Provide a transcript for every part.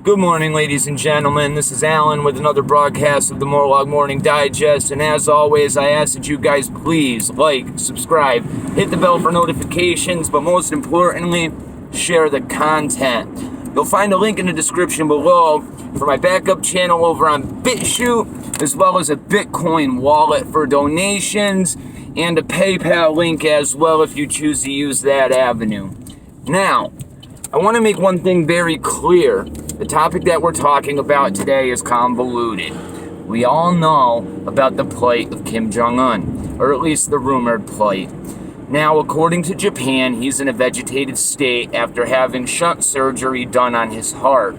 Good morning, ladies and gentlemen. This is Alan with another broadcast of the Morlog Morning Digest. And as always, I ask that you guys please like, subscribe, hit the bell for notifications, but most importantly, share the content. You'll find a link in the description below for my backup channel over on BitChute, as well as a Bitcoin wallet for donations, and a PayPal link as well if you choose to use that avenue. Now, I want to make one thing very clear. The topic that we're talking about today is convoluted. We all know about the plight of Kim Jong-un, or at least the rumored plight. Now, according to Japan, he's in a vegetative state after having shunt surgery done on his heart.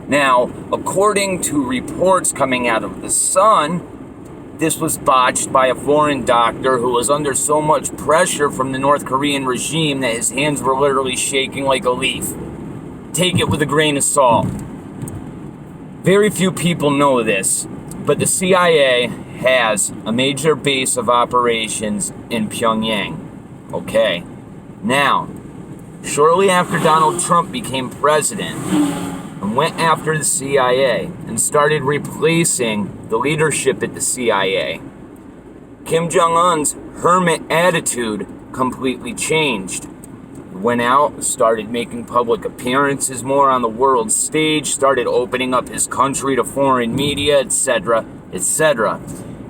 Now, according to reports coming out of the Sun, this was botched by a foreign doctor who was under so much pressure from the North Korean regime that his hands were literally shaking like a leaf. Take it with a grain of salt. Very few people know this, but the CIA has a major base of operations in Pyongyang. Okay. Now, shortly after Donald Trump became president and went after the CIA and started replacing the leadership at the CIA, Kim Jong-un's hermit attitude completely changed. He went out, started making public appearances more on the world stage, started opening up his country to foreign media, etc., etc.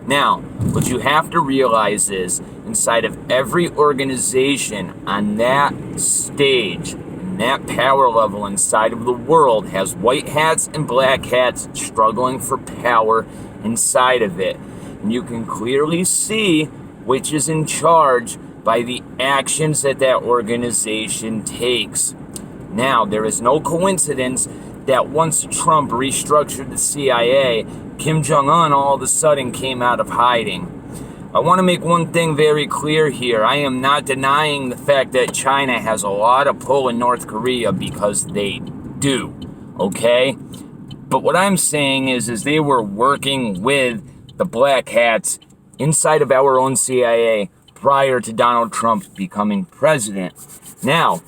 Now, what you have to realize is, inside of every organization on that stage, that power level inside of the world has white hats and black hats struggling for power inside of it. And you can clearly see which is in charge by the actions that that organization takes. Now, there is no coincidence that once Trump restructured the CIA, Kim Jong-un all of a sudden came out of hiding. I want to make one thing very clear here. I am not denying the fact that China has a lot of pull in North Korea, because they do, okay? But what I'm saying is they were working with the black hats inside of our own CIA prior to Donald Trump becoming president. Now,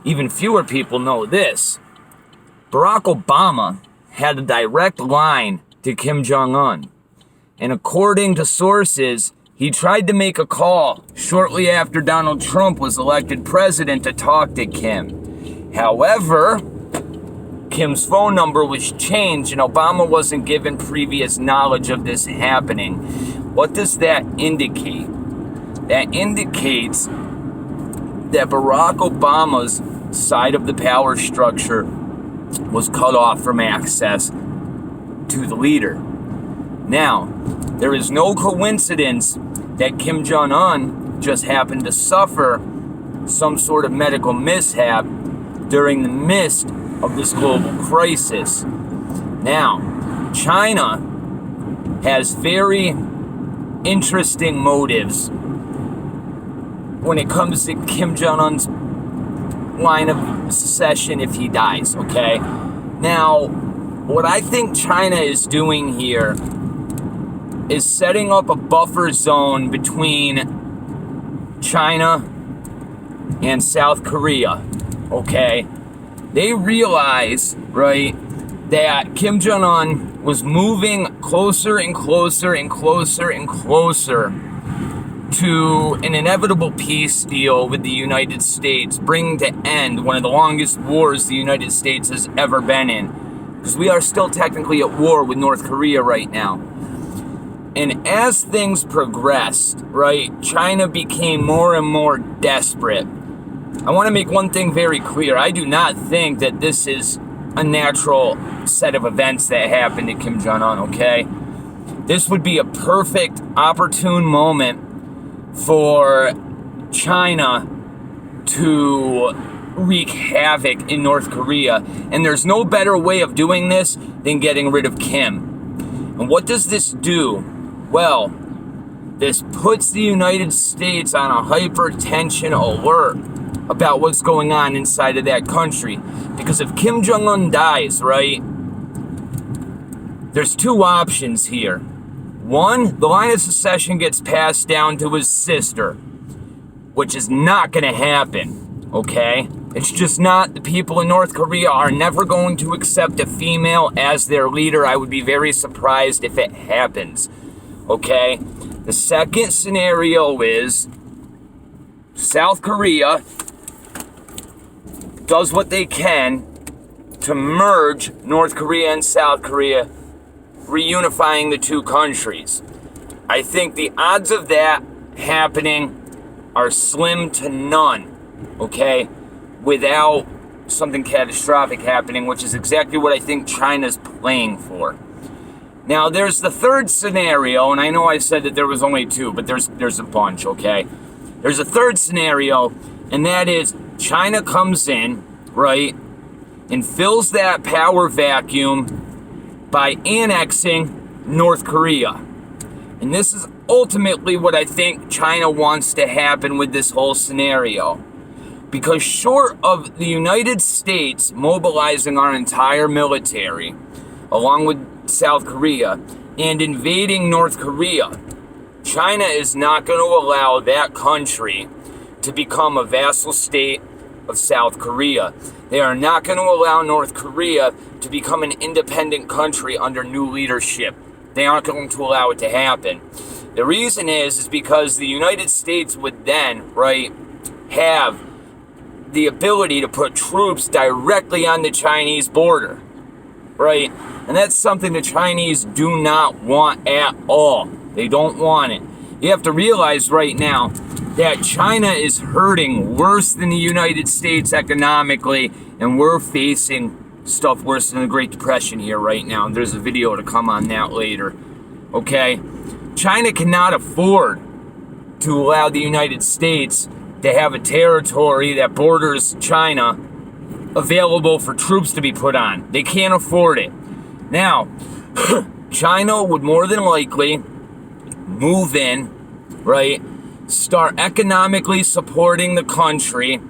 even fewer people know this. Barack Obama had a direct line to Kim Jong-un. And according to sources, he tried to make a call shortly after Donald Trump was elected president to talk to Kim. However, Kim's phone number was changed and Obama wasn't given previous knowledge of this happening. What does that indicate? That indicates that Barack Obama's side of the power structure was cut off from access to the leader. Now, there is no coincidence that Kim Jong-un just happened to suffer some sort of medical mishap during the midst of this global crisis. Now, China has very interesting motives when it comes to Kim Jong-un's line of succession if he dies, okay? Now, what I think China is doing here is setting up a buffer zone between China and South Korea, okay? They realize, right, that Kim Jong-un was moving closer and closer and closer and closer to an inevitable peace deal with the United States, bringing to end one of the longest wars the United States has ever been in. Because we are still technically at war with North Korea right now. And as things progressed, right, China became more and more desperate. I want to make one thing very clear. I do not think that this is a natural set of events that happened to Kim Jong-un, okay? This would be a perfect, opportune moment for China to wreak havoc in North Korea. And there's no better way of doing this than getting rid of Kim. And what does this do? Well, this puts the United States on a hypertension alert about what's going on inside of that country. Because if Kim Jong-un dies, right, there's two options here. One, the line of succession gets passed down to his sister, which is not going to happen, okay? It's just not. The people in North Korea are never going to accept a female as their leader. I would be very surprised if it happens. Okay? The second scenario is South Korea does what they can to merge North Korea and South Korea, reunifying the two countries. I think the odds of that happening are slim to none, okay, without something catastrophic happening, which is exactly what I think China's playing for. Now, there's the third scenario, and I know I said that there was only two, but there's a bunch, okay? There's a third scenario, and that is China comes in, right, and fills that power vacuum by annexing North Korea. And this is ultimately what I think China wants to happen with this whole scenario. Because short of the United States mobilizing our entire military, along with South Korea, and invading North Korea, China is not going to allow that country to become a vassal state of South Korea. They are not going to allow North Korea to become an independent country under new leadership. They aren't going to allow it to happen. The reason is because the United States would then, right, have the ability to put troops directly on the Chinese border, right? And that's something the Chinese do not want at all. They don't want it. You have to realize right now that China is hurting worse than the United States economically, and we're facing stuff worse than the Great Depression here right now. And there's a video to come on that later. Okay? China cannot afford to allow the United States to have a territory that borders China available for troops to be put on. They can't afford it. Now, China would more than likely move in, right? Start economically supporting the country,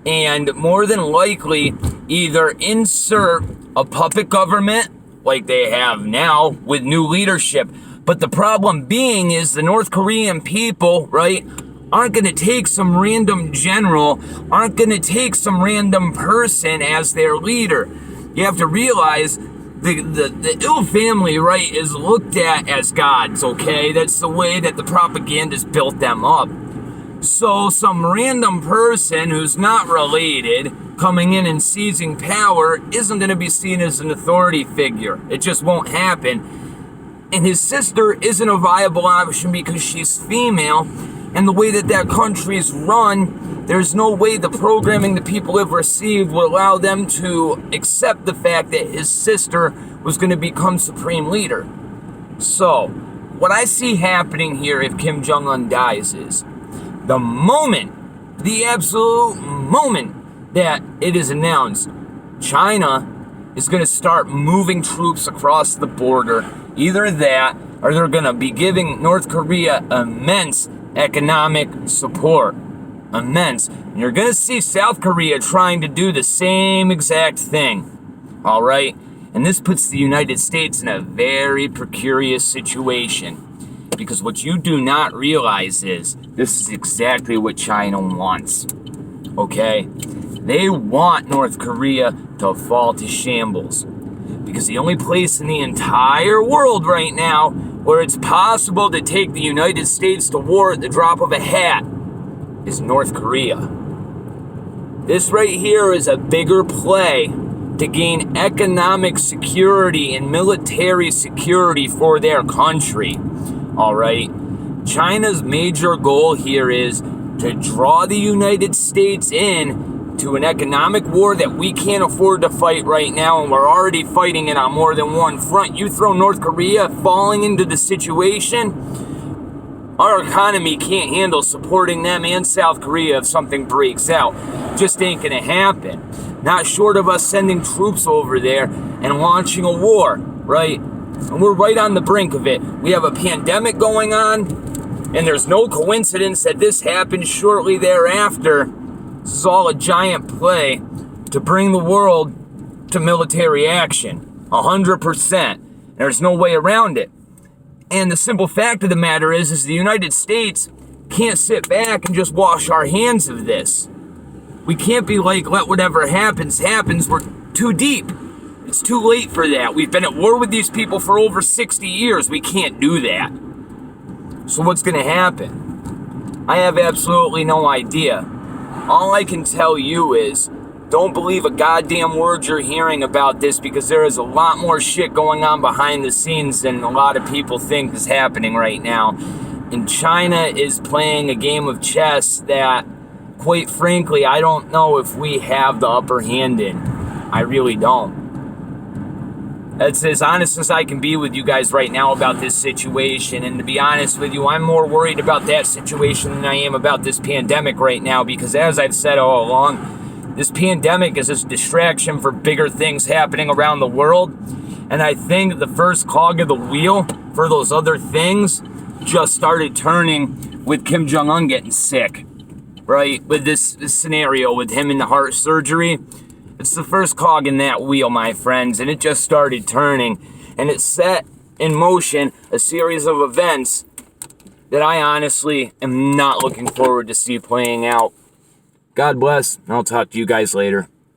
and more than likely either insert a puppet government like they have now with new leadership. But the problem being is the North Korean people, right, aren't going to take some random general, aren't going to take some random person as their leader. You have to realize the ill family, right, is looked at as gods, okay? That's the way that the propaganda's built them up. So some random person who's not related coming in and seizing power isn't going to be seen as an authority figure. It just won't happen. And his sister isn't a viable option because she's female. And the way that that country's run, there's no way the programming the people have received will allow them to accept the fact that his sister was going to become supreme leader. So, what I see happening here if Kim Jong-un dies is, the moment, the absolute moment that it is announced, China is going to start moving troops across the border. Either that, or they're going to be giving North Korea immense economic support. Immense. And you're going to see South Korea trying to do the same exact thing. All right? And this puts the United States in a very precarious situation. Because what you do not realize is this is exactly what China wants. Okay? They want North Korea to fall to shambles. Because the only place in the entire world right now where it's possible to take the United States to war at the drop of a hat is North Korea. This right here is a bigger play to gain economic security and military security for their country. All right? China's major goal here is to draw the United States in to an economic war that we can't afford to fight right now, and we're already fighting it on more than one front. You throw North Korea falling into the situation, our economy can't handle supporting them and South Korea if something breaks out. Just ain't gonna happen. Not short of us sending troops over there and launching a war, right? And we're right on the brink of it. We have a pandemic going on, and there's no coincidence that this happened shortly thereafter. This is all a giant play to bring the world to military action. 100%. There's no way around it. And the simple fact of the matter is the United States can't sit back and just wash our hands of this. We can't be like, let whatever happens, happens. We're too deep. It's too late for that. We've been at war with these people for over 60 years. We can't do that. So what's going to happen? I have absolutely no idea. All I can tell you is, don't believe a goddamn word you're hearing about this, because there is a lot more shit going on behind the scenes than a lot of people think is happening right now. And China is playing a game of chess that, quite frankly, I don't know if we have the upper hand in. I really don't. That's as honest as I can be with you guys right now about this situation. And to be honest with you, I'm more worried about that situation than I am about this pandemic right now, because as I've said all along, this pandemic is a distraction for bigger things happening around the world. And I think the first cog of the wheel for those other things just started turning with Kim Jong getting sick, right? With this scenario with him in the heart surgery. It's the first cog in that wheel, my friends, and it just started turning. And it set in motion a series of events that I honestly am not looking forward to see playing out. God bless, and I'll talk to you guys later.